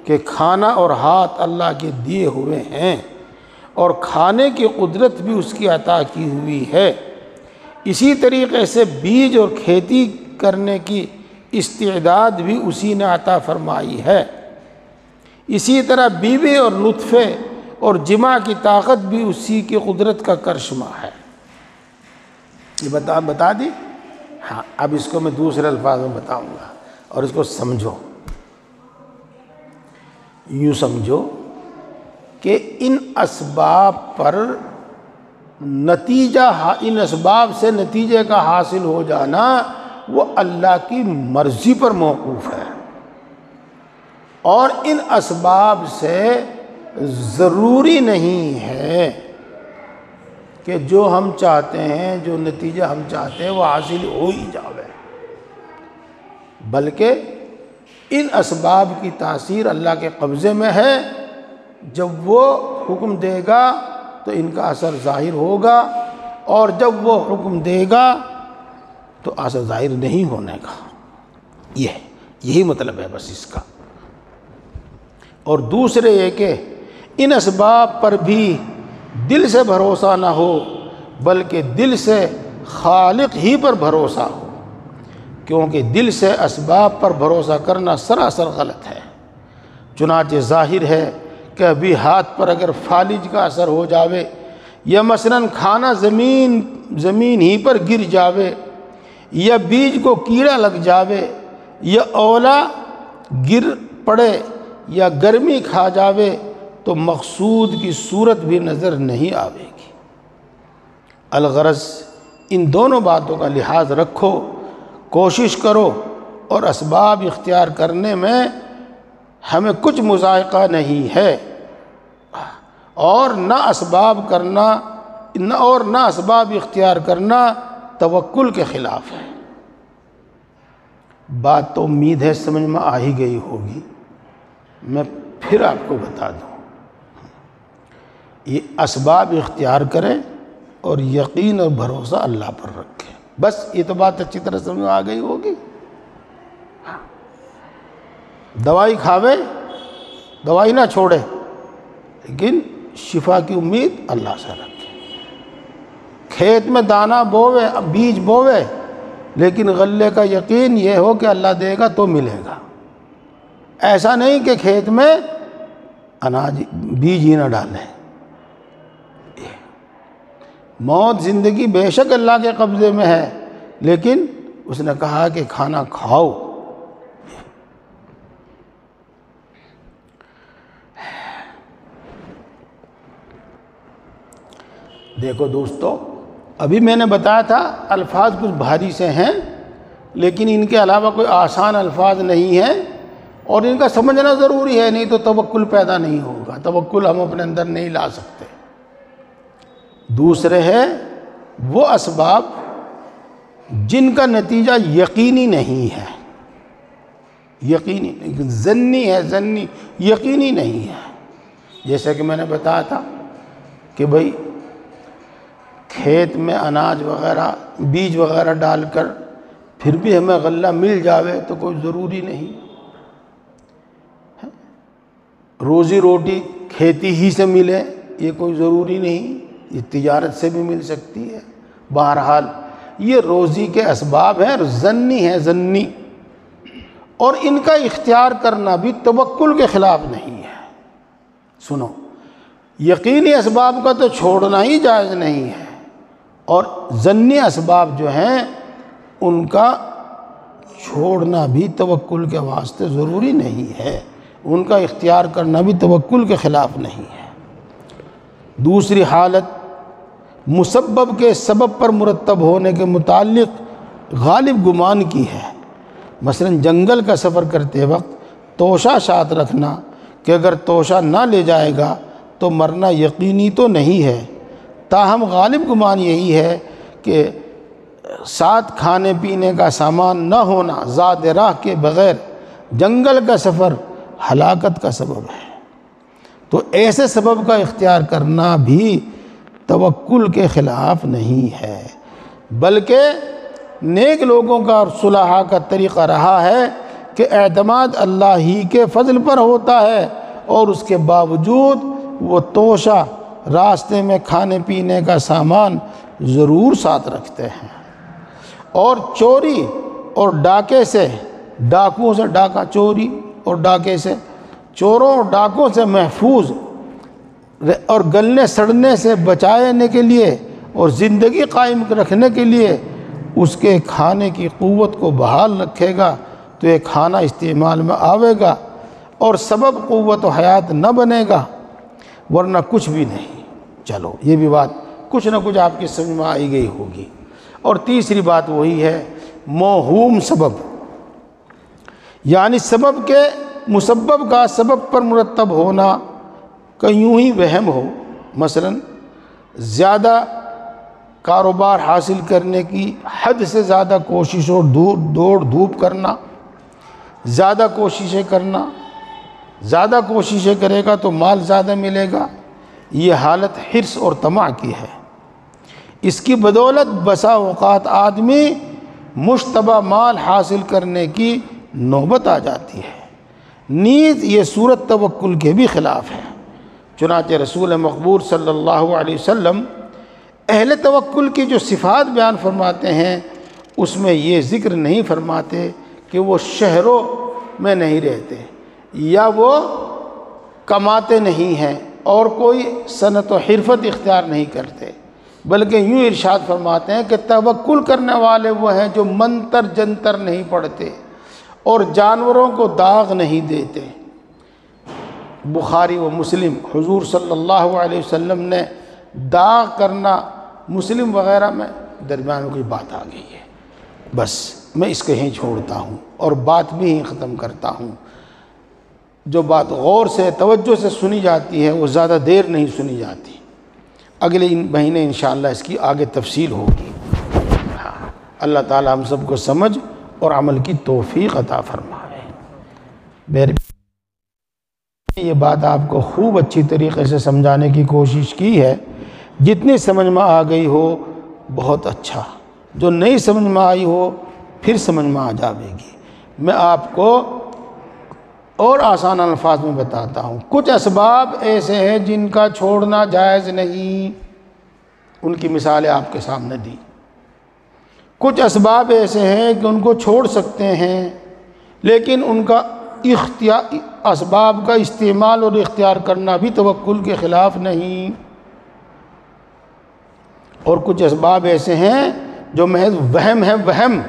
کہ کھانا اور ہاتھ اللہ کے دیے ہوئے ہیں، اور کھانے کی قدرت بھی اس کی عطا کی ہوئی ہے۔ اسی طریقے سے بیج اور کھیتی کرنے کی استعداد بھی اسی نے عطا فرمائی ہے۔ اسی طرح بیوی اور نطفے اور جماع کی طاقت بھی اسی کی قدرت کا کرشمہ ہے۔ یہ بتا دی؟ ہاں، اب اس کو میں دوسرے الفاظ میں بتاؤں گا، اور اس کو سمجھو۔ یوں سمجھو کہ ان اسباب پر نتیجہ، ان اسباب سے نتیجے کا حاصل ہو جانا وہ اللہ کی مرضی پر موقوف ہے، اور ان اسباب سے ضروری نہیں ہے کہ جو ہم چاہتے ہیں، جو نتیجہ ہم چاہتے ہیں وہ حاصل ہو ہی جاوے، بلکہ ان اسباب کی تاثیر اللہ کے قبضے میں ہے۔ جب وہ حکم دے گا تو ان کا اثر ظاہر ہوگا، اور جب وہ حکم دے گا تو اثر ظاہر نہیں ہونے کا۔ یہی مطلب ہے بس اس کا۔ اور دوسرے یہ کہ ان اسباب پر بھی دل سے بھروسہ نہ ہو، بلکہ دل سے خالق ہی پر بھروسہ ہو، کیونکہ دل سے اسباب پر بھروسہ کرنا سراسر غلط ہے۔ چنانچہ ظاہر ہے کہ ابھی ہاتھ پر اگر فالج کا اثر ہو جاوے، یا مثلاً کھانا زمین ہی پر گر جاوے، یا بیج کو کیڑا لگ جاوے، یا اولا گر پڑے، یا گرمی کھا جاوے، تو مقصود کی صورت بھی نظر نہیں آوے گی۔ الغرض ان دونوں باتوں کا لحاظ رکھو، کوشش کرو، اور اسباب اختیار کرنے میں ہمیں کچھ مذائقہ نہیں ہے، اور نہ اسباب اختیار کرنا توکل کے خلاف ہے۔ بات تو امید ہے سمجھ میں آ ہی گئی ہوگی، میں پھر آپ کو بتا دوں۔ یہ اسباب اختیار کریں اور یقین اور بھروسہ اللہ پر رکھیں، بس یہ تو بات اچھی طرح سمجھ میں آ گئی ہوگی۔ دوائی کھاوے، دوائی نہ چھوڑے، لیکن شفا کی امید اللہ سے رکھے۔ کھیت میں دانہ بووے، بیج بووے، لیکن غلے کا یقین یہ ہو کہ اللہ دے گا تو ملے گا۔ ایسا نہیں کہ کھیت میں اناج بیج ہی نہ ڈالیں۔ موت زندگی بے شک اللہ کے قبضے میں ہے، لیکن اس نے کہا کہ کھانا کھاؤ۔ دیکھو دوستو، ابھی میں نے بتایا تھا الفاظ کچھ بھاری سے ہیں، لیکن ان کے علاوہ کوئی آسان الفاظ نہیں ہیں، اور ان کا سمجھنا ضروری ہے، نہیں تو توکل پیدا نہیں ہوگا، توکل ہم اپنے اندر نہیں لا سکتے۔ دوسرے ہے وہ اسباب جن کا نتیجہ یقینی نہیں ہے، ظنی ہے، یقینی نہیں ہے۔ جیسے کہ میں نے بتایا تھا کہ بھئی کھیت میں اناج وغیرہ، بیج وغیرہ ڈال کر پھر بھی ہمیں غلہ مل جاوے تو کوئی ضروری نہیں۔ روزی روٹی کھیتی ہی سے ملے یہ کوئی ضروری نہیں، یہ تجارت سے بھی مل سکتی ہے۔ بہرحال یہ روزی کے اسباب ہیں، ظنی، اور ان کا اختیار کرنا بھی توکل کے خلاف نہیں ہے۔ سنو، یقینی اسباب کا تو چھوڑنا ہی جائز نہیں ہے، اور ظنی اسباب جو ہیں ان کا چھوڑنا بھی توکل کے واسطے ضروری نہیں ہے، ان کا اختیار کرنا بھی توکل کے خلاف نہیں ہے۔ دوسری حالت مسبب کے سبب پر مرتب ہونے کے متعلق غالب گمان کی ہے۔ مثلا جنگل کا سفر کرتے وقت توشہ ساتھ رکھنا کہ اگر توشہ نہ لے جائے گا تو مرنا یقینی تو نہیں ہے، تاہم غالب گمان یہی ہے کہ ساتھ کھانے پینے کا سامان نہ ہونا زاد راہ کے بغیر جنگل کا سفر ہلاکت کا سبب ہے۔ تو ایسے سبب کا اختیار کرنا بھی توکل کے خلاف نہیں ہے، بلکہ نیک لوگوں کا اور صلحاء کا طریقہ رہا ہے کہ اعتماد اللہ ہی کے فضل پر ہوتا ہے، اور اس کے باوجود وہ توشہ، راستے میں کھانے پینے کا سامان ضرور ساتھ رکھتے ہیں، اور چوری اور ڈاکے سے، ڈاکوؤں سے، ڈاکہ چوری اور ڈاکے سے، چوروں اور ڈاکوں سے محفوظ اور گلنے سڑنے سے بچانے کے لیے اور زندگی قائم رکھنے کے لیے اس کے کھانے کی قوت کو بحال رکھے گا تو یہ کھانا استعمال میں آوے گا، اور سبب قوت و حیات نہ بنے گا، ورنہ کچھ بھی نہیں۔ چلو یہ بھی بات کچھ نہ کچھ آپ کی سمجھ میں آئی گئی ہوگی۔ اور تیسری بات وہی ہے موہوم سبب، یعنی سبب کے مسبب کا سبب پر مرتب ہونا کا یوں ہی وہم ہو۔ مثلا زیادہ کاروبار حاصل کرنے کی حد سے زیادہ کوشش اور دوڑ دھوپ کرنا، زیادہ کوششیں کرنا، زیادہ کوششیں کرے گا تو مال زیادہ ملے گا، یہ حالت حرص اور طمع کی ہے۔ اس کی بدولت بسا اوقات آدمی مشتبہ مال حاصل کرنے کی نوبت آ جاتی ہے۔ نیز یہ صورت توکل کے بھی خلاف ہے۔ چنانچہ رسول مقبول صلی اللہ علیہ وسلم اہل توکل کی جو صفات بیان فرماتے ہیں اس میں یہ ذکر نہیں فرماتے کہ وہ شہروں میں نہیں رہتے یا وہ کماتے نہیں ہیں اور کوئی صنعت و حرفت اختیار نہیں کرتے، بلکہ یوں ارشاد فرماتے ہیں کہ توکل کرنے والے وہ ہیں جو منتر جنتر نہیں پڑھتے اور جانوروں کو داغ نہیں دیتے۔ بخاری و مسلم، حضور صلی اللہ علیہ وسلم نے داغ کرنا مسلم وغیرہ میں درمیان میں کوئی بات آ گئی ہے، بس میں اس کو یہیں چھوڑتا ہوں اور بات بھی یہیں ختم کرتا ہوں۔ جو بات غور سے توجہ سے سنی جاتی ہے وہ زیادہ دیر نہیں سنی جاتی۔ اگلے مہینے انشاءاللہ اس کی آگے تفصیل ہوگی۔ اللہ تعالی ہم سب کو سمجھ اور عمل کی توفیق عطا فرمائے۔ میرے یہ بات آپ کو خوب اچھی طریقے سے سمجھانے کی کوشش کی ہے، جتنی سمجھ میں آ گئی ہو بہت اچھا، جو نہیں سمجھ میں آئی ہو پھر سمجھ میں آ جاوے گی۔ میں آپ کو اور آسان الفاظ میں بتاتا ہوں، کچھ اسباب ایسے ہیں جن کا چھوڑنا جائز نہیں، ان کی مثالیں آپ کے سامنے دی۔ کچھ اسباب ایسے ہیں کہ ان کو چھوڑ سکتے ہیں، لیکن ان کا اسباب کا استعمال اور اختیار کرنا بھی توکل کے خلاف نہیں۔ اور کچھ اسباب ایسے ہیں جو محض وہم ہے، وہم،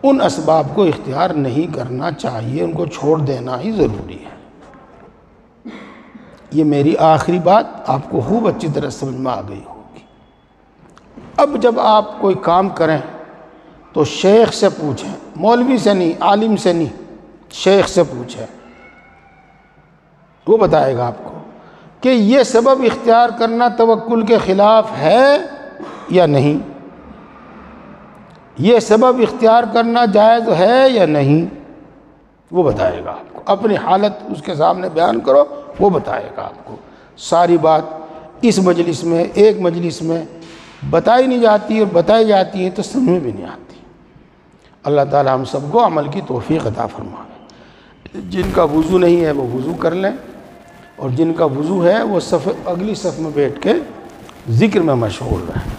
ان اسباب کو اختیار نہیں کرنا چاہیے، ان کو چھوڑ دینا ہی ضروری ہے۔ یہ میری آخری بات آپ کو خوب اچھی طرح سمجھ میں آ گئی ہوگی۔ اب جب آپ کوئی کام کریں تو شیخ سے پوچھیں، مولوی سے نہیں، عالم سے نہیں، شیخ سے پوچھیں، وہ بتائے گا آپ کو کہ یہ سبب اختیار کرنا توکل کے خلاف ہے یا نہیں، یہ سبب اختیار کرنا جائز ہے یا نہیں، وہ بتائے گا آپ کو۔ اپنی حالت اس کے سامنے بیان کرو، وہ بتائے گا آپ کو۔ ساری بات اس مجلس میں، ایک مجلس میں بتائی نہیں جاتی اور بتائی جاتی ہے تو سمجھ میں بھی نہیں آتی۔ اللہ تعالی ہم سب کو عمل کی توفیق عطا فرمائے۔ جن کا وضو نہیں ہے وہ وضو کر لیں، اور جن کا وضو ہے وہ اگلی صف میں بیٹھ کے ذکر میں مشغول رہیں۔